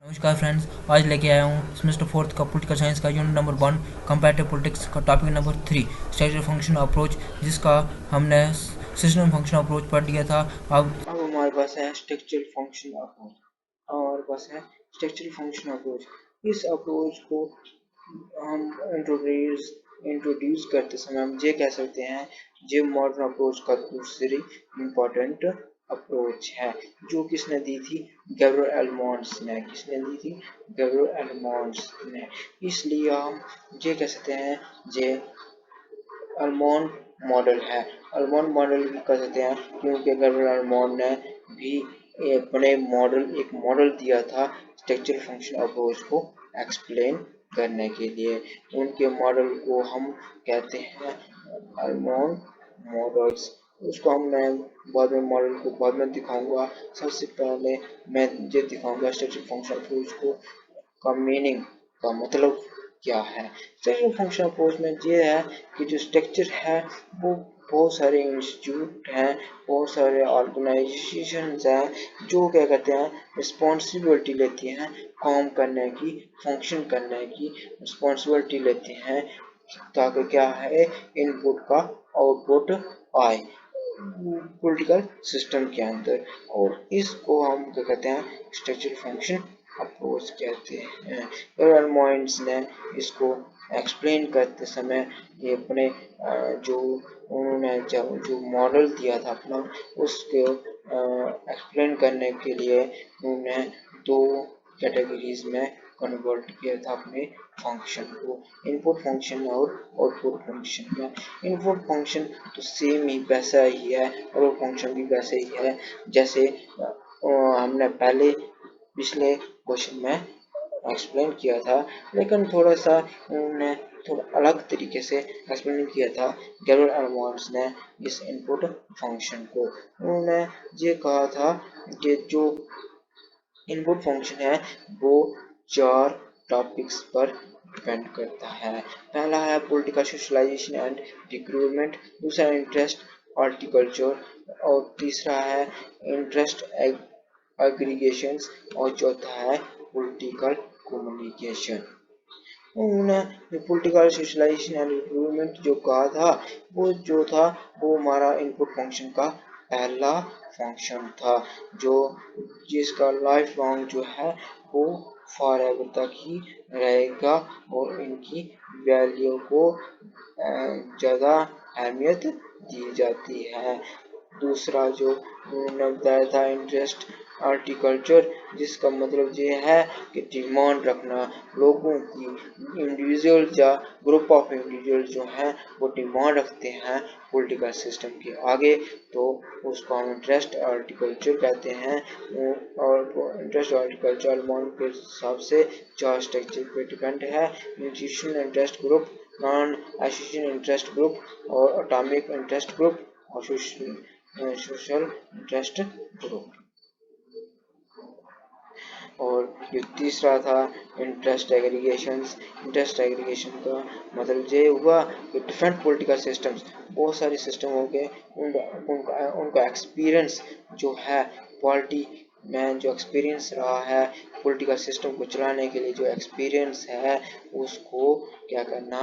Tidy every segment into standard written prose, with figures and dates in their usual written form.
नमस्कार फ्रेंड्स, आज लेके आया हूँ सेमेस्टर 4 का पॉलिटिकल साइंस का यूनिट नंबर 1 कंपैरेटिव पॉलिटिक्स का topic number 3 structural function approach, जिसका हमने सिस्टम फंक्शन अप्रोच पढ़ लिया था। अब हमारे पास है स्ट्रक्चरल फंक्शन अप्रोच। हमारे पास है स्ट्रक्चरल फंक्शन अप्रोच। इस अप्रोच को हम इंट्रोड्यूस करते समय हम ये कह सकते हैं ये मॉडर्न अप्रोच का दूसरी इम्पोर्टेंट अप्रोच है, जो किसने दी थी? गैब्रियल एलमोंट्स ने। किसने दी थी? गैब्रियल एलमोंट्स ने। इसलिए हम ये कह सकते हैं ये अल्मोंड मॉडल है। अल्मोंड मॉडल भी कह सकते हैं क्योंकि गैब्रियल एलमोंड ने भी अपने एक मॉडल दिया था स्ट्रक्चरल फंक्शन अप्रोच को एक्सप्लेन करने के लिए। उनके मॉडल को हम कहते हैं अल्मोंड मॉडल्स। उसको मैं बाद में मॉडल को बाद में दिखाऊंगा। सबसे पहले मैं ये दिखाऊंगा स्ट्रक्चरल फंक्शन अप्रोच को का मीनिंग का मतलब क्या है। स्ट्रक्चरल फंक्शन अप्रोच में ये है कि जो स्ट्रक्चर है वो बहुत सारे इंस्टीट्यूट हैं, बहुत सारे ऑर्गेनाइजेशंस हैं जो क्या कहते हैं रिस्पॉन्सिबिलिटी लेती हैं काम करने की, फंक्शन करने की रिस्पॉन्सिबिलिटी लेते हैं, ताकि क्या है इनपुट का आउटपुट आए पॉलिटिकल सिस्टम के अंदर। और इसको हम क्या कहते हैं स्ट्रक्चरल फंक्शन अप्रोच कहते हैं। एरलमॉइंस ने इसको एक्सप्लेन करते समय ये अपने जो उन्होंने जो मॉडल दिया था अपना, उसको एक्सप्लेन करने के लिए उन्होंने दो कैटेगरीज में कन्वर्ट किया था अपने फंक्शन को, इनपुट फंक्शन और आउटपुट फंक्शन में। इनपुट फंक्शन तो सेम ही वैसा ही है, आउटपुट फंक्शन भी वैसे ही है जैसे हमने पहले पिछले क्वेश्चन में एक्सप्लेन किया था, लेकिन थोड़ा सा उन्होंने थोड़ा अलग तरीके से एक्सप्लेन किया था गैब्रियल एलमोंट्स ने इस इनपुट फंक्शन को। उन्होंने ये कहा था कि जो इनपुट फंक्शन है वो 4 टॉपिक्स पर डिपेंड करता है। पहला है पॉलिटिकल सोशलाइजेशन एंड रिक्रूटमेंट, दूसरा इंटरेस्ट हॉर्टिकल्चर, और तीसरा है इंटरेस्ट एग्रीगेशंस, और चौथा है पॉलिटिकल कम्युनिकेशन। उन्होंने पॉलिटिकल सोशलाइजेशन एंड रिक्रूटमेंट जो कहा था वो हमारा इनपुट फंक्शन का पहला फंक्शन था, जो जिसका लाइफ लॉन्ग जो है वो फॉर एवर तक ही रहेगा और इनकी वैल्यू को ज़्यादा अहमियत दी जाती है। दूसरा जो उन्होंने बताया था इंटरेस्ट हॉर्टिकल्चर, जिसका मतलब ये है कि डिमांड रखना लोगों की, इंडिविजुअल या ग्रुप ऑफ इंडिविजुअल जो हैं वो डिमांड रखते हैं पॉलिटिकल सिस्टम के आगे, तो उसको हम इंटरेस्ट हॉर्टिकल्चर कहते हैं। और इंटरेस्ट हॉर्टिकल्चर अल्मोंड के हिसाब से 4 स्ट्रक्चर पे डिपेंड है: institutional interest group, non association interest group, और एटॉमिक इंटरेस्ट ग्रुप, और सोशल इंटरेस्ट ग्रुप। और जो तीसरा था इंटरेस्ट एग्रीगेशंस। इंटरेस्ट एग्रीगेशन का मतलब ये हुआ कि डिफरेंट पॉलिटिकल सिस्टम्स, बहुत सारे सिस्टम हो गए, उनका एक्सपीरियंस जो है पॉलिटी में, जो एक्सपीरियंस रहा है पॉलिटिकल सिस्टम को चलाने के लिए, जो एक्सपीरियंस है उसको क्या करना,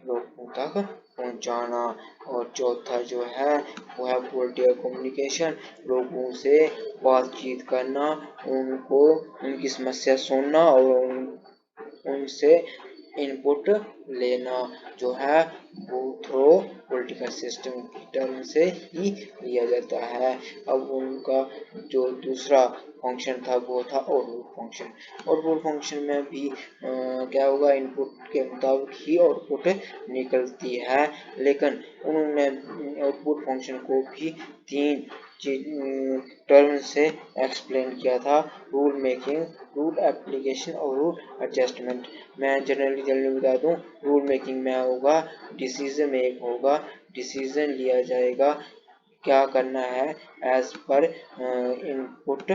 लोगों तक पहुंचाना। और चौथा जो है वो है पॉलिटिकल कम्युनिकेशन, लोगों से बातचीत करना, उनको उनकी समस्या सुनना और उनसे इनपुट लेना, जो है वो थ्रू पॉलिटिकल सिस्टम की टर्म से ही लिया जाता है। अब उनका जो दूसरा फंक्शन था वो था आउटपुट फंक्शन। आउटपुट फंक्शन में भी क्या होगा, इनपुट के मुताबिक ही आउटपुट निकलती है, लेकिन उन्होंने आउटपुट फंक्शन को भी 3 टर्म से एक्सप्लेन किया था: रूल मेकिंग, रूल एप्लीकेशन और रूल एडजस्टमेंट। मैं जल्दी बता दूं, रूल मेकिंग में होगा डिसीजन मेक होगा, डिसीजन लिया जाएगा क्या करना है, एज पर इनपुट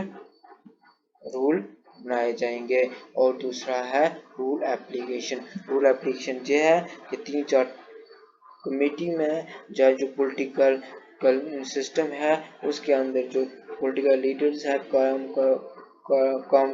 रूल बनाए जाएंगे। और दूसरा है रूल एप्लीकेशन। रूल एप्लीकेशन ये है कि 3-4 कमेटी में जो पॉलिटिकल सिस्टम है उसके अंदर जो पॉलिटिकल लीडर्स है काम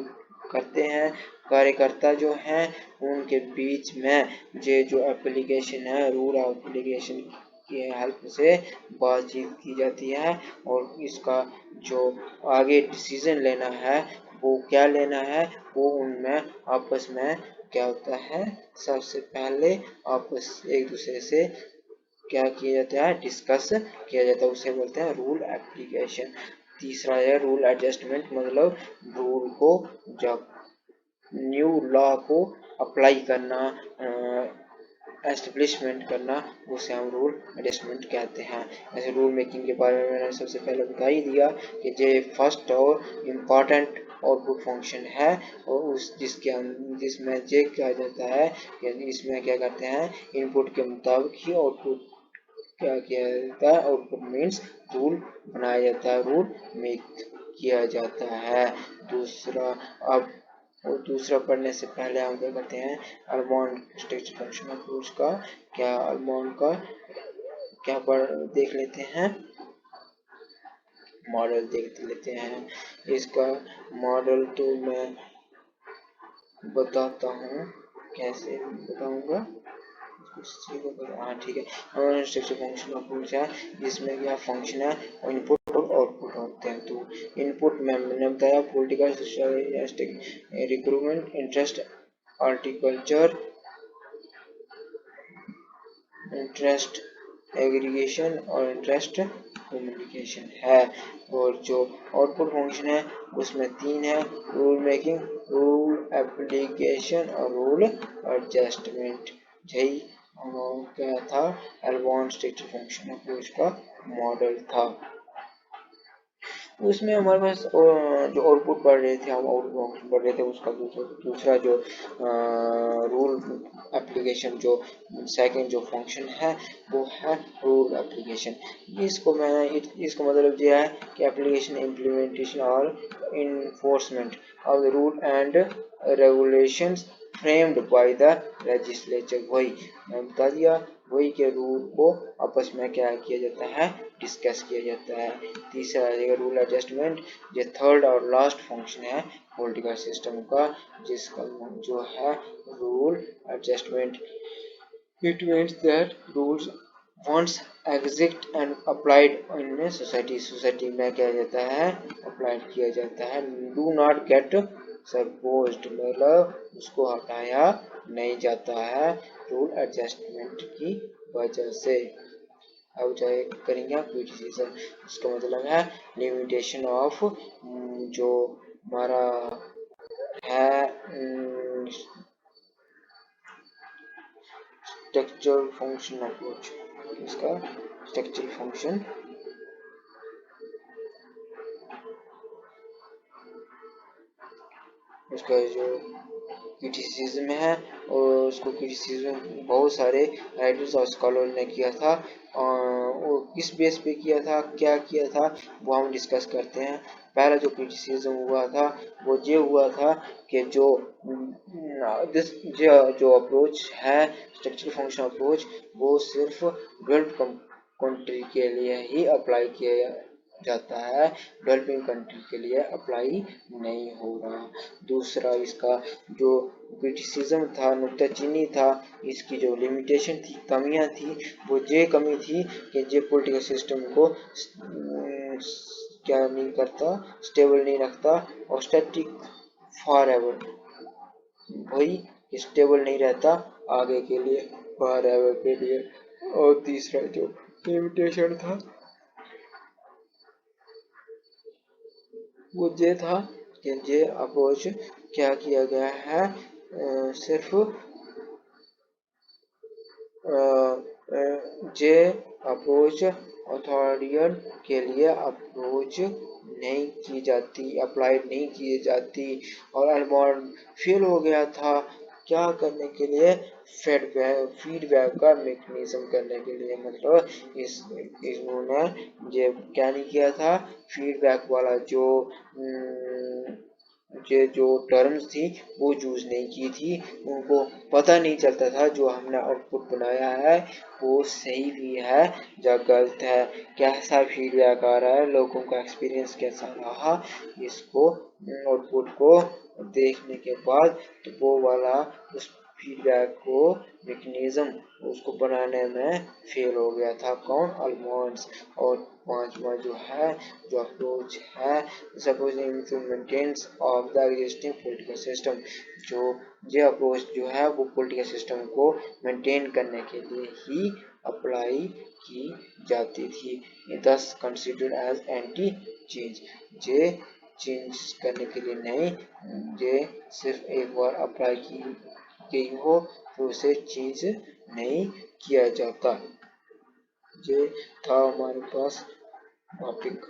करते हैं। कार्यकर्ता जो हैं उनके बीच में ये जो एप्लीकेशन है रूल एप्लीकेशन की हेल्प से बातचीत की जाती है और इसका जो आगे डिसीजन लेना है वो क्या लेना है वो उनमें आपस में क्या होता है, सबसे पहले आपस एक दूसरे से क्या किया जाता है, डिस्कस किया जाता है, उसे बोलते हैं रूल एप्लीकेशन। तीसरा है रूल एडजस्टमेंट, मतलब रूल को जब न्यू लॉ को अप्लाई करना, एस्टेब्लिशमेंट करना, उसे हम रूल एडजस्टमेंट कहते हैं। ऐसे रूल मेकिंग के बारे में मैंने सबसे पहले बता ही दिया कि ये फर्स्ट और इम्पॉर्टेंट आउटपुट फंक्शन है और उस जिसमें ये कहा जाता है कि इसमें क्या करते हैं, इनपुट के मुताबिक ही आउटपुट क्या किया जाता है, आउटपुट मीन्स रूल बनाया जाता है, रूल मेक किया जाता है। दूसरा अब और दूसरा पढ़ने से पहले हम क्या करते हैं, अल्मोंड स्ट्रक्चर फंक्शन अप्रोच का क्या अल्मोंड का क्या पढ़ देख लेते हैं, मॉडल देख लेते हैं। इसका मॉडल तो मैं बताता हूँ, कैसे बताऊंगा, हाँ ठीक है। स्ट्रक्चर फंक्शन अप्रोच है जिसमें क्या फंक्शन है और इनपुट और आउटपुट होते हैं। तो इनपुट में मैंने बताया political, social, recruitment, interest, horticulture, interest aggregation और इंटरेस्ट कम्युनिकेशन है। और जो आउटपुट फंक्शन है उसमें तीन है, रूल मेकिंग, रूल एप्लीकेशन और रूल एडजस्टमेंट। यही क्या था, एडवांस स्ट्रक्चर फंक्शन अप्रोच का मॉडल था। उसमें हमारे पास जो आउटपुट पढ़ रहे थे, हम आउटपुट पढ़ रहे थे, उसका दूसरा जो रूल एप्लीकेशन जो सेकंड जो फंक्शन है वो है रूल एप्लीकेशन। इसको मैंने इसका मतलब यह है कि एप्लीकेशन इम्प्लीमेंटेशन और enforcement of the rule and regulations framed by the legislature. वही मैं बता दिया, वही के रूल को आपस में क्या किया जाता है, डिस्कस किया जाता है। तीसरा है रूल एडजस्टमेंट, ये थर्ड और लास्ट फंक्शन है पॉलिटिकल सिस्टम का, जिसका जो है rule adjustment. It means that rules once exist and applied in society, society में क्या जाता है, अप्लाइड किया जाता है। डू नॉट गेट सपोज्ड, मतलब उसको हटाया नहीं जाता है रूल एडजस्टमेंट की वजह से। अब जाए करेंगे आप क्रिटिसिज्म, इसका मतलब है लिमिटेशन ऑफ जो हमारा है स्ट्रक्चरल फंक्शन अप्रोच, इसका स्ट्रक्चरल फंक्शन उसका जो क्रिटिसिज्म है और उसको क्रिटिसिज्म बहुत सारे राइटर्स और स्कॉलर ने किया था, वो किस बेस पे किया था, क्या किया था, वो हम डिस्कस करते हैं। पहला जो क्रिटिसिज्म हुआ था वो ये हुआ था कि जो जो अप्रोच है स्ट्रक्चरल फंक्शन अप्रोच वो सिर्फ डेवलप्ड कंट्री के लिए ही अप्लाई किया जाता है, डेवलपिंग कंट्री के लिए अप्लाई नहीं हो रहा। दूसरा इसका जो क्रिटिसिज्म था, नुक्ताचीनी था, इसकी जो लिमिटेशन थी, कमियां थी, वो ये कमी थी कि ये पॉलिटिकल सिस्टम को क्या नहीं करता, स्टेबल नहीं रखता और स्टैटिक फॉर एवर, वही स्टेबल नहीं रहता आगे के लिए, फॉर एवर के लिए। और तीसरा जो लिमिटेशन था वो ये था कि ये अप्रोच क्या किया गया है, सिर्फ जे अप्रोच अथॉरिटियन के लिए अप्रोच नहीं की जाती, अप्लाइड नहीं की जाती। और अल्मोंड फेल हो गया था क्या करने के लिए, फीडबैक का मैकेनिज्म करने के लिए, मतलब इन्होंने ये क्या नहीं किया था, फीडबैक वाला जो ये जो टर्म्स थी वो यूज नहीं की थी, उनको पता नहीं चलता था जो हमने आउटपुट बनाया है वो सही भी है या गलत है, कैसा फीडबैक आ रहा है, लोगों का एक्सपीरियंस कैसा रहा, इसको आउटपुट को देखने के बाद तो वो वाला उस फीडबैक को मैकेनिज्म उसको बनाने में फेल हो गया था। कौन? अल्मोंड्स। और पांचवा जो है जो अप्रोच है suppose implementations of the existing political system, जो ये अप्रोच जो है वो पॉलिटिकल सिस्टम को मेंटेन करने के लिए ही अप्लाई की जाती थी, दस कंसिडर्ड एज एंटी चेंज। ये चेंज करने के लिए नहीं, ये सिर्फ एक बार अप्लाई की गई हो तो उसे चेंज नहीं किया जाता। ये था हमारे पास टॉपिक।